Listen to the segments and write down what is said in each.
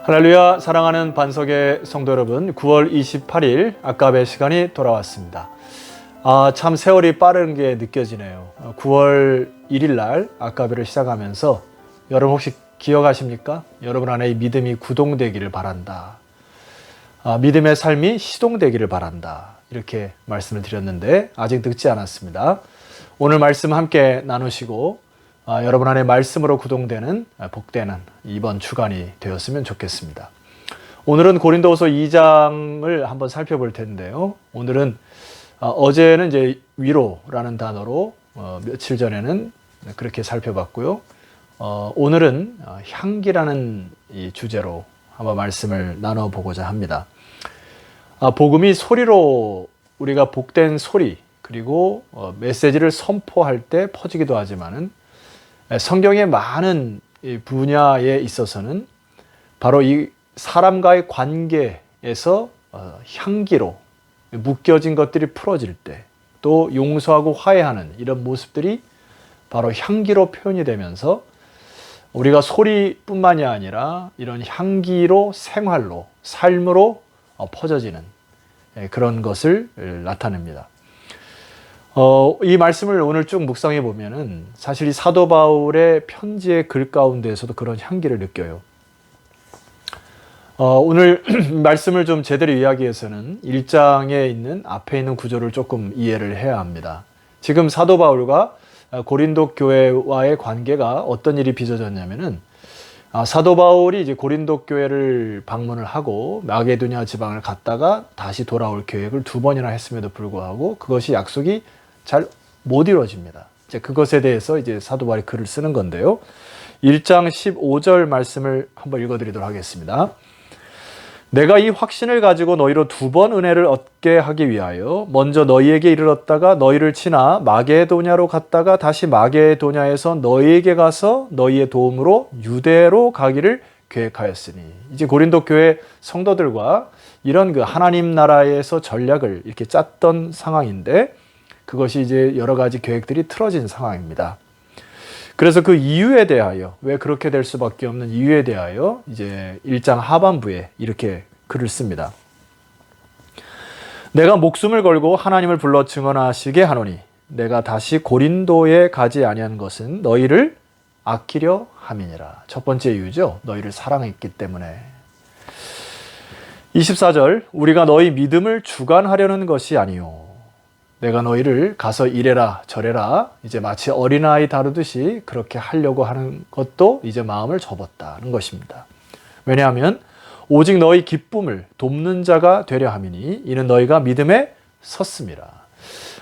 할렐루야. 사랑하는 반석의 성도 여러분, 9월 28일 아까베 시간이 돌아왔습니다. 참 세월이 빠른 게 느껴지네요. 9월 1일 날 아까베를 시작하면서 여러분 혹시 기억하십니까? 여러분 안에 이 믿음이 구동되기를 바란다. 믿음의 삶이 시동되기를 바란다. 이렇게 말씀을 드렸는데 아직 늦지 않았습니다. 오늘 말씀 함께 나누시고 여러분 안에 말씀으로 구동되는 복되는 이번 주간이 되었으면 좋겠습니다. 오늘은 고린도후서 2장을 한번 살펴볼 텐데요. 오늘은 어제는 이제 위로라는 단어로 며칠 전에는 그렇게 살펴봤고요. 오늘은 향기라는 이 주제로 한번 말씀을 나눠보고자 합니다. 복음이 소리로 우리가 복된 소리 그리고 메시지를 선포할 때 퍼지기도 하지만은 성경의 많은 분야에 있어서는 바로 이 사람과의 관계에서 향기로 묶여진 것들이 풀어질 때 또 용서하고 화해하는 이런 모습들이 바로 향기로 표현이 되면서 우리가 소리뿐만이 아니라 이런 향기로 생활로 삶으로 퍼져지는 그런 것을 나타냅니다. 이 말씀을 오늘 쭉 묵상해 보면은 사실 이 사도 바울의 편지의 글 가운데에서도 그런 향기를 느껴요. 오늘 말씀을 좀 제대로 이해하기 위해서는 1장에 있는 앞에 있는 구조를 조금 이해를 해야 합니다. 지금 사도 바울과 고린도 교회와의 관계가 어떤 일이 빚어졌냐면은 사도 바울이 이제 고린도 교회를 방문을 하고 마게도냐 지방을 갔다가 다시 돌아올 계획을 2번이나 했음에도 불구하고 그것이 약속이 잘 못 이루어집니다. 이제 그것에 대해서 이제 사도 바울이 글을 쓰는 건데요. 1장 15절 말씀을 한번 읽어드리도록 하겠습니다. 내가 이 확신을 가지고 너희로 2번 은혜를 얻게 하기 위하여 먼저 너희에게 이르렀다가 너희를 지나 마게도냐로 갔다가 다시 마게도냐에서 너희에게 가서 너희의 도움으로 유대로 가기를 계획하였으니. 이제 고린도 교회 성도들과 이런 그 하나님 나라에서 전략을 이렇게 짰던 상황인데 그것이 이제 여러 가지 계획들이 틀어진 상황입니다. 그래서 그 이유에 대하여, 왜 그렇게 될 수밖에 없는 이유에 대하여 이제 1장 하반부에 이렇게 글을 씁니다. 내가 목숨을 걸고 하나님을 불러 증언하시게 하노니 내가 다시 고린도에 가지 아니한 것은 너희를 아끼려 함이니라. 첫 번째 이유죠. 너희를 사랑했기 때문에. 24절 우리가 너희 믿음을 주관하려는 것이 아니요 내가 너희를 가서 이래라 저래라 이제 마치 어린아이 다루듯이 그렇게 하려고 하는 것도 이제 마음을 접었다는 것입니다. 왜냐하면 오직 너희 기쁨을 돕는 자가 되려 함이니 이는 너희가 믿음에 섰습니다.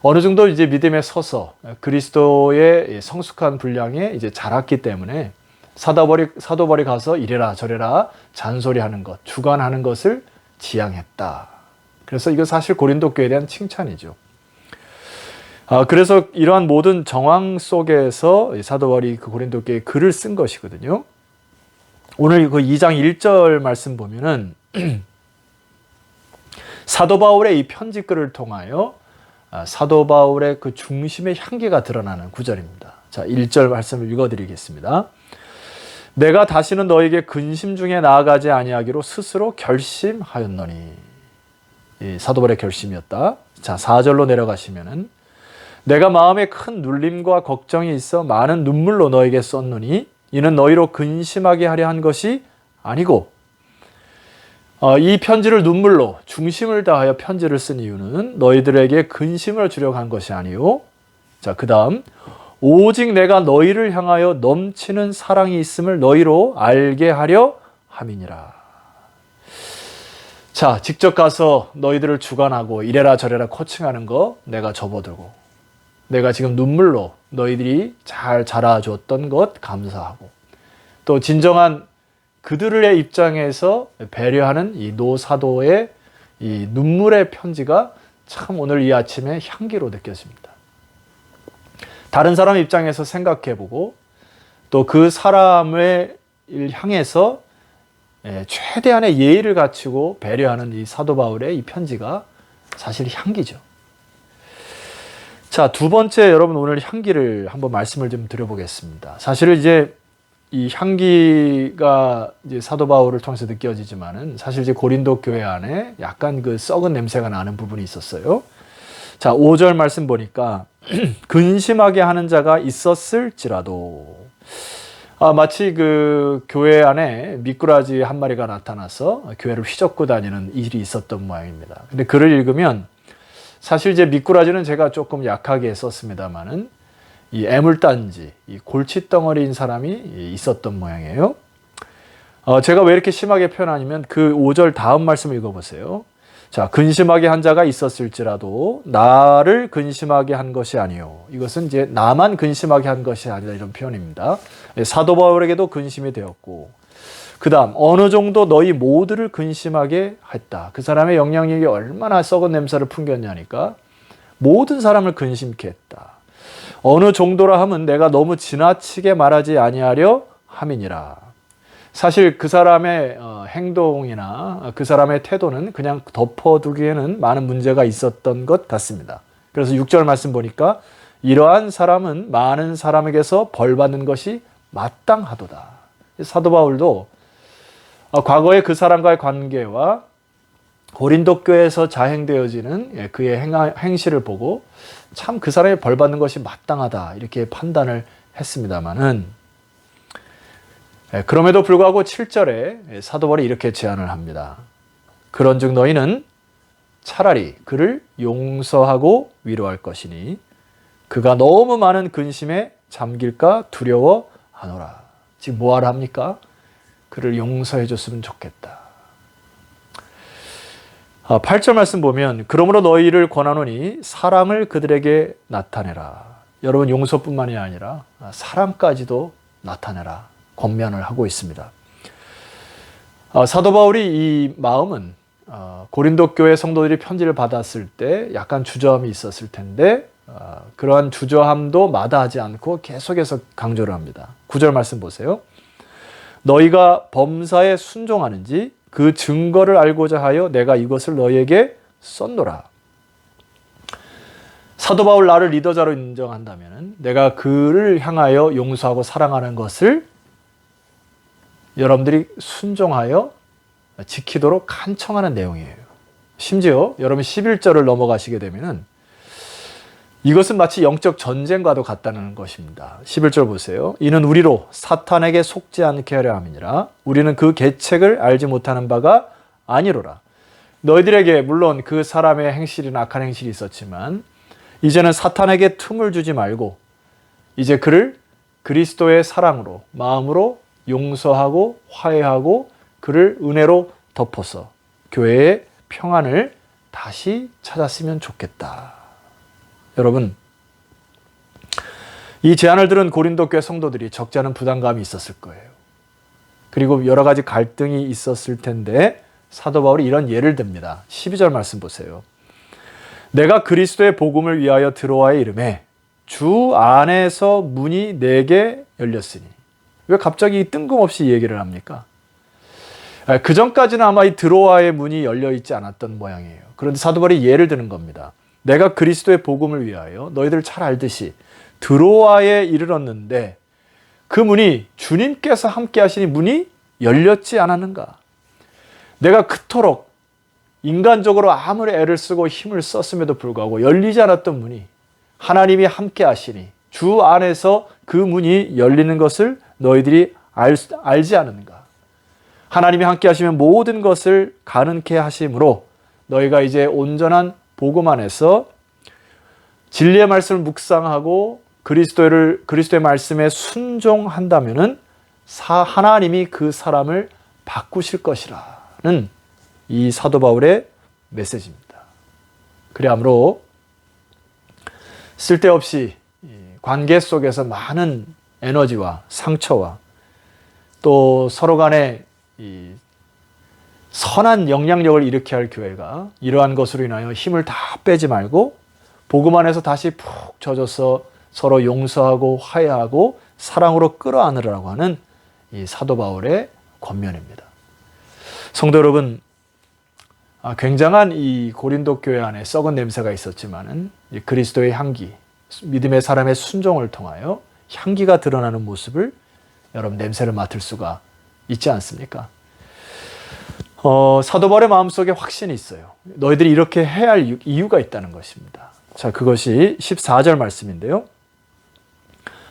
어느 정도 이제 믿음에 서서 그리스도의 성숙한 분량에 이제 자랐기 때문에 사도 바울이 가서 이래라 저래라 잔소리하는 것, 주관하는 것을 지향했다. 그래서 이거 사실 고린도 교회에 대한 칭찬이죠. 그래서 이러한 모든 정황 속에서 사도 바울이 그 고린도 교회에 글을 쓴 것이거든요. 오늘 그 2장 1절 말씀 보면은 사도 바울의 이 편지글을 통하여 사도 바울의 그 중심의 향기가 드러나는 구절입니다. 자, 1절 말씀을 읽어드리겠습니다. 내가 다시는 너에게 근심 중에 나아가지 아니하기로 스스로 결심하였노니. 이 사도 바울의 결심이었다. 자, 4절로 내려가시면은 내가 마음에 큰 눌림과 걱정이 있어 많은 눈물로 너에게 썼노니 이는 너희로 근심하게 하려 한 것이 아니고 이 편지를 눈물로 중심을 다하여 편지를 쓴 이유는 너희들에게 근심을 주려고 한 것이 아니요. 자, 그 다음 오직 내가 너희를 향하여 넘치는 사랑이 있음을 너희로 알게 하려 함이니라. 자, 직접 가서 너희들을 주관하고 이래라 저래라 코칭하는 거 내가 접어들고 내가 지금 눈물로 너희들이 잘 자라줬던 것 감사하고 또 진정한 그들의 입장에서 배려하는 이 노사도의 이 눈물의 편지가 참 오늘 이 아침에 향기로 느껴집니다. 다른 사람 입장에서 생각해보고 또 그 사람을 향해서 최대한의 예의를 갖추고 배려하는 이 사도 바울의 이 편지가 사실 향기죠. 자, 두 번째 여러분 오늘 향기를 한번 말씀을 좀 드려보겠습니다. 사실은 이제 이 향기가 이제 사도 바울을 통해서 느껴지지만은 사실 이제 고린도 교회 안에 약간 그 썩은 냄새가 나는 부분이 있었어요. 자, 5절 말씀 보니까 근심하게 하는 자가 있었을지라도 마치 그 교회 안에 미꾸라지 한 마리가 나타나서 교회를 휘젓고 다니는 일이 있었던 모양입니다. 근데 글을 읽으면 사실 이제 미꾸라지는 제가 조금 약하게 썼습니다만은 이 애물단지, 이 골칫덩어리인 사람이 있었던 모양이에요. 제가 왜 이렇게 심하게 표현하냐면 그 5절 다음 말씀 읽어보세요. 자, 근심하게 한 자가 있었을지라도 나를 근심하게 한 것이 아니요. 이것은 이제 나만 근심하게 한 것이 아니라 이런 표현입니다. 사도 바울에게도 근심이 되었고, 그 다음 어느 정도 너희 모두를 근심하게 했다. 그 사람의 영향력이 얼마나 썩은 냄새를 풍겼냐니까 모든 사람을 근심케 했다. 어느 정도라 하면 내가 너무 지나치게 말하지 아니하려 함이니라. 사실 그 사람의 행동이나 그 사람의 태도는 그냥 덮어두기에는 많은 문제가 있었던 것 같습니다. 그래서 6절 말씀 보니까 이러한 사람은 많은 사람에게서 벌받는 것이 마땅하도다. 사도 바울도 과거에 그 사람과의 관계와 고린도 교회에서 자행되어지는 그의 행실을 보고 참 그 사람이 벌받는 것이 마땅하다 이렇게 판단을 했습니다마는, 그럼에도 불구하고 7절에 사도 바울이 이렇게 제안을 합니다. 그런즉 너희는 차라리 그를 용서하고 위로할 것이니 그가 너무 많은 근심에 잠길까 두려워하노라. 지금 뭐하라 합니까? 그를 용서해 줬으면 좋겠다. 8절 말씀 보면 그러므로 너희를 권하노니 사랑을 그들에게 나타내라. 여러분, 용서뿐만이 아니라 사랑까지도 나타내라 권면을 하고 있습니다. 사도 바울이 이 마음은 고린도 교회 성도들이 편지를 받았을 때 약간 주저함이 있었을 텐데 그러한 주저함도 마다하지 않고 계속해서 강조를 합니다. 9절 말씀 보세요. 너희가 범사에 순종하는지 그 증거를 알고자 하여 내가 이것을 너희에게 썼노라. 사도 바울 나를 리더자로 인정한다면 내가 그를 향하여 용서하고 사랑하는 것을 여러분들이 순종하여 지키도록 간청하는 내용이에요. 심지어 여러분 11절을 넘어가시게 되면은 이것은 마치 영적 전쟁과도 같다는 것입니다. 11절 보세요. 이는 우리로 사탄에게 속지 않게 하려 함이니라. 우리는 그 계책을 알지 못하는 바가 아니로라. 너희들에게 물론 그 사람의 행실이나 악한 행실이 있었지만 이제는 사탄에게 틈을 주지 말고 이제 그를 그리스도의 사랑으로 마음으로 용서하고 화해하고 그를 은혜로 덮어서 교회의 평안을 다시 찾았으면 좋겠다. 여러분, 이 제안을 들은 고린도 교회 성도들이 적지 않은 부담감이 있었을 거예요. 그리고 여러 가지 갈등이 있었을 텐데 사도 바울이 이런 예를 듭니다. 12절 말씀 보세요. 내가 그리스도의 복음을 위하여 드로아에 이르매 주 안에서 문이 내게 열렸으니. 왜 갑자기 뜬금없이 얘기를 합니까? 그 전까지는 아마 이 드로아의 문이 열려 있지 않았던 모양이에요. 그런데 사도 바울이 예를 드는 겁니다. 내가 그리스도의 복음을 위하여 너희들 잘 알듯이 드로아에 이르렀는데 그 문이 주님께서 함께 하시니 문이 열렸지 않았는가? 내가 그토록 인간적으로 아무리 애를 쓰고 힘을 썼음에도 불구하고 열리지 않았던 문이 하나님이 함께 하시니 주 안에서 그 문이 열리는 것을 너희들이 알지 않는가? 하나님이 함께 하시면 모든 것을 가능케 하심으로 너희가 이제 온전한 복음 안에서 진리의 말씀을 묵상하고 그리스도의 말씀에 순종한다면은 하나님이 그 사람을 바꾸실 것이라는 이 사도 바울의 메시지입니다. 그러므로 쓸데없이 관계 속에서 많은 에너지와 상처와 또 서로 간에 이 선한 영향력을 일으켜야 할 교회가 이러한 것으로 인하여 힘을 다 빼지 말고 복음 안에서 다시 푹 젖어서 서로 용서하고 화해하고 사랑으로 끌어안으라고 하는 이 사도 바울의 권면입니다. 성도 여러분, 굉장한 이 고린도 교회 안에 썩은 냄새가 있었지만은 그리스도의 향기, 믿음의 사람의 순종을 통하여 향기가 드러나는 모습을 여러분 냄새를 맡을 수가 있지 않습니까? 사도 바울의 마음속에 확신이 있어요. 너희들이 이렇게 해야 할 이유가 있다는 것입니다. 자, 그것이 14절 말씀인데요.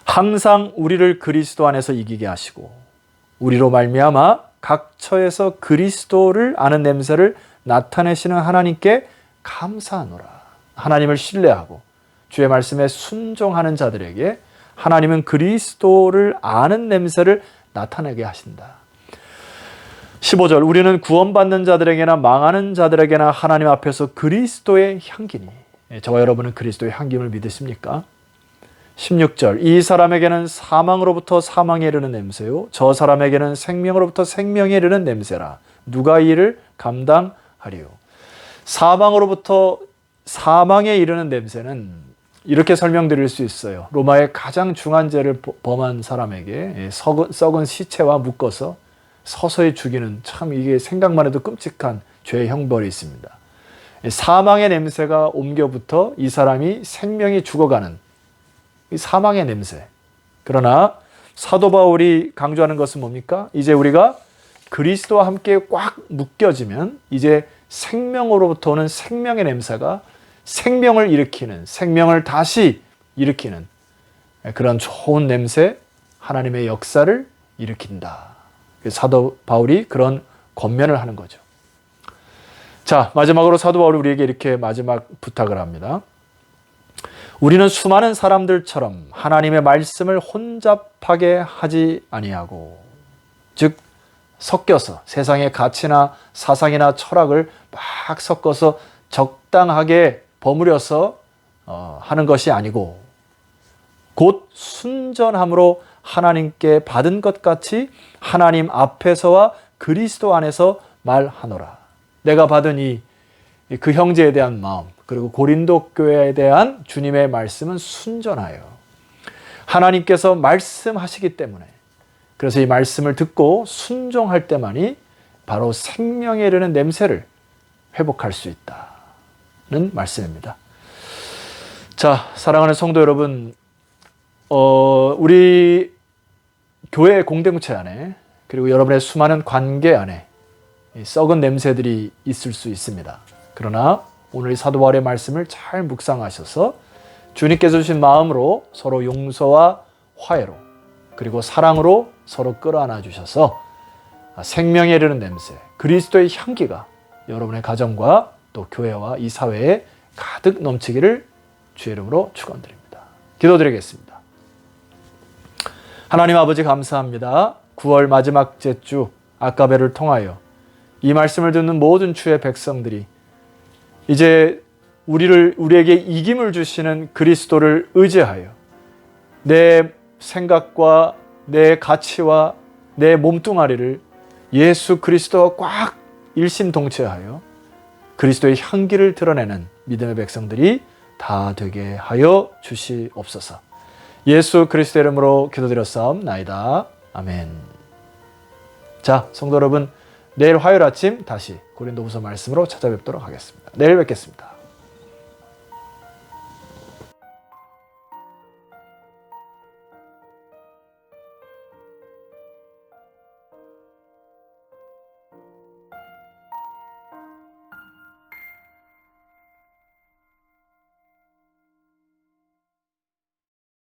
항상 우리를 그리스도 안에서 이기게 하시고 우리로 말미암아 각 처에서 그리스도를 아는 냄새를 나타내시는 하나님께 감사하노라. 하나님을 신뢰하고 주의 말씀에 순종하는 자들에게 하나님은 그리스도를 아는 냄새를 나타내게 하신다. 15절 우리는 구원받는 자들에게나 망하는 자들에게나 하나님 앞에서 그리스도의 향기니. 저와 여러분은 그리스도의 향김을 믿으십니까? 16절 이 사람에게는 사망으로부터 사망에 이르는 냄새요 저 사람에게는 생명으로부터 생명에 이르는 냄새라. 누가 이 일을 감당하리요. 사망으로부터 사망에 이르는 냄새는 이렇게 설명드릴 수 있어요. 로마의 가장 중한 죄를 범한 사람에게 썩은 시체와 묶어서 서서히 죽이는, 참 이게 생각만 해도 끔찍한 죄의 형벌이 있습니다. 사망의 냄새가 옮겨붙어 이 사람이 생명이 죽어가는 이 사망의 냄새. 그러나 사도 바울이 강조하는 것은 뭡니까? 이제 우리가 그리스도와 함께 꽉 묶여지면 이제 생명으로부터 오는 생명의 냄새가 생명을 일으키는, 생명을 다시 일으키는 그런 좋은 냄새, 하나님의 역사를 일으킨다. 사도 바울이 그런 권면을 하는 거죠. 자, 마지막으로 사도 바울이 우리에게 이렇게 마지막 부탁을 합니다. 우리는 수많은 사람들처럼 하나님의 말씀을 혼잡하게 하지 아니하고, 즉 섞여서 세상의 가치나 사상이나 철학을 막 섞어서 적당하게 버무려서 하는 것이 아니고 곧 순전함으로 하나님께 받은 것 같이 하나님 앞에서와 그리스도 안에서 말하노라. 내가 받은 그 형제에 대한 마음, 그리고 고린도 교회에 대한 주님의 말씀은 순전하여 하나님께서 말씀하시기 때문에, 그래서 이 말씀을 듣고 순종할 때만이 바로 생명에 이르는 냄새를 회복할 수 있다는 말씀입니다. 자, 사랑하는 성도 여러분, 우리 교회 공동체 안에, 그리고 여러분의 수많은 관계 안에 썩은 냄새들이 있을 수 있습니다. 그러나 오늘 이 사도 바울의 말씀을 잘 묵상하셔서 주님께서 주신 마음으로 서로 용서와 화해로, 그리고 사랑으로 서로 끌어안아 주셔서 생명에 이르는 냄새, 그리스도의 향기가 여러분의 가정과 또 교회와 이 사회에 가득 넘치기를 주의 이름으로 축원드립니다. 기도드리겠습니다. 하나님 아버지 감사합니다. 9월 마지막 주 아까베를 통하여 이 말씀을 듣는 모든 주의 백성들이 이제 우리에게 이김을 주시는 그리스도를 의지하여 내 생각과 내 가치와 내 몸뚱아리를 예수 그리스도와 꽉 일심동체하여 그리스도의 향기를 드러내는 믿음의 백성들이 다 되게 하여 주시옵소서. 예수 그리스도의 이름으로 기도드렸사옵나이다. 아멘. 자, 성도 여러분, 내일 화요일 아침 다시 고린도후서 말씀으로 찾아뵙도록 하겠습니다. 내일 뵙겠습니다.